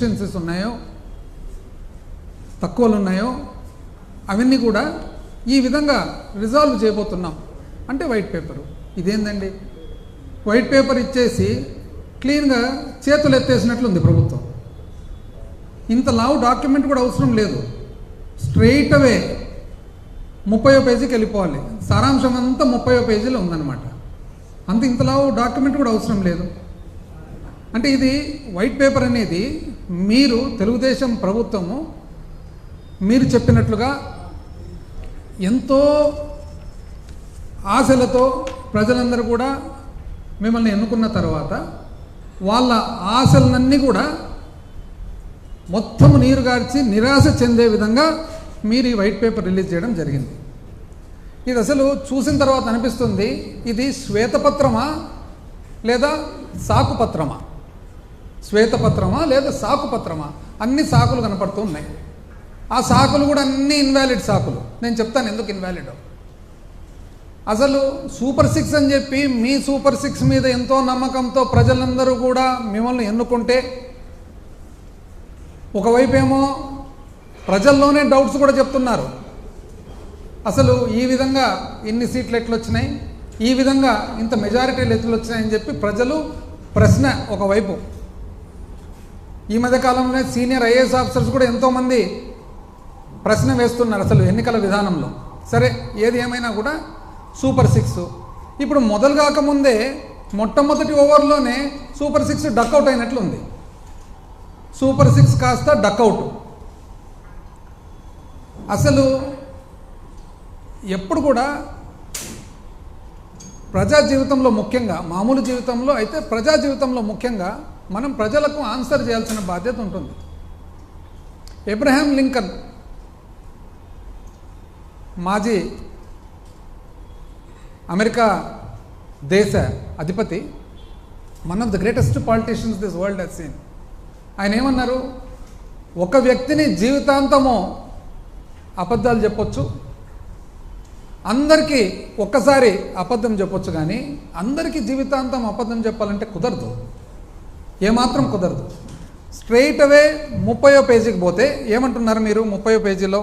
Deficiencies ఉన్నాయో తక్కువలు ఉన్నాయో అవన్నీ కూడా ఈ విధంగా రిజాల్వ్ చేయబోతున్నాం అంటే వైట్ పేపరు. ఇదేందండి, వైట్ పేపర్ ఇచ్చేసి క్లీన్గా చేతులు ఎత్తేసినట్లు ఉంది ప్రభుత్వం. ఇంత లావు డాక్యుమెంట్ కూడా అవసరం లేదు, స్ట్రెయిట్ అవే 30వ పేజీకి వెళ్ళిపోవాలి. సారాంశం అంతా 30వ పేజీలో ఉందన్నమాట. ఇంత లావు డాక్యుమెంట్ కూడా అవసరం లేదు. అంటే ఇది వైట్ పేపర్ అనేది మీరు తెలుగుదేశం ప్రభుత్వము మీరు చెప్పినట్లుగా ఎంతో ఆశలతో ప్రజలందరూ కూడా మిమ్మల్ని ఎన్నుకున్న తర్వాత వాళ్ళ ఆశలన్నీ కూడా మొత్తం నీరుగార్చి నిరాశ చెందే విధంగా మీరు ఈ వైట్ పేపర్ రిలీజ్ చేయడం జరిగింది. ఇది అసలు చూసిన తర్వాత అనిపిస్తుంది, ఇది శ్వేతపత్రమా లేదా సాకుపత్రమా, శ్వేతపత్రమా లేదా సాకుపత్రమా? అన్ని సాకులు కనపడుతూ ఉన్నాయి. ఆ సాకులు కూడా అన్ని ఇన్వాలిడ్ సాకులు. నేను చెప్తాను ఎందుకు ఇన్వాలిడ్. అసలు సూపర్ 6 అని చెప్పి మీ సూపర్ 6 మీద ఎంతో నమ్మకంతో ప్రజలందరూ కూడా మిమ్మల్ని ఎన్నుకుంటే, ఒకవైపు ఏమో ప్రజల్లోనే డౌట్స్ కూడా చెప్తున్నారు. అసలు ఈ విధంగా ఇన్ని సీట్లు ఎట్లు వచ్చినాయి, ఈ విధంగా ఇంత మెజారిటీలు ఎట్లు వచ్చినాయని చెప్పి ప్రజలు ప్రశ్న ఒకవైపు. ఈ మధ్యకాలంలో సీనియర్ ఐఏఎస్ ఆఫీసర్స్ కూడా ఎంతోమంది ప్రశ్న వేస్తున్నారు అసలు ఎన్నికల విధానంలో. సరే, ఏది ఏమైనా కూడా సూపర్ 6 ఇప్పుడు మొదలు కాకముందే మొట్టమొదటి ఓవర్లోనే సూపర్ 6 డక్అవుట్ అయినట్లుంది. సూపర్ 6 కాస్త డక్అవుట్. అసలు ఎప్పుడు కూడా ప్రజా జీవితంలో ముఖ్యంగా, మామూలు జీవితంలో అయితే ప్రజా జీవితంలో ముఖ్యంగా మనం ప్రజలకు ఆన్సర్ చేయాల్సిన బాధ్యత ఉంటుంది. అబ్రహాం లింకన్ మాజీ అమెరికా దేశ అధిపతి, one of the greatest politicians this world has scene. ఆయన ఏమన్నారు, ఒక వ్యక్తిని జీవితాంతము అబద్ధాలు చెప్పొచ్చు, అందరికీ ఒక్కసారి అబద్ధం చెప్పొచ్చు, కానీ అందరికీ జీవితాంతం అబద్ధం చెప్పాలంటే కుదరదు, ఏమాత్రం కుదరదు. స్ట్రెయిట్ అవే 30వ పేజీకి పోతే ఏమంటున్నారు మీరు 30వ పేజీలో?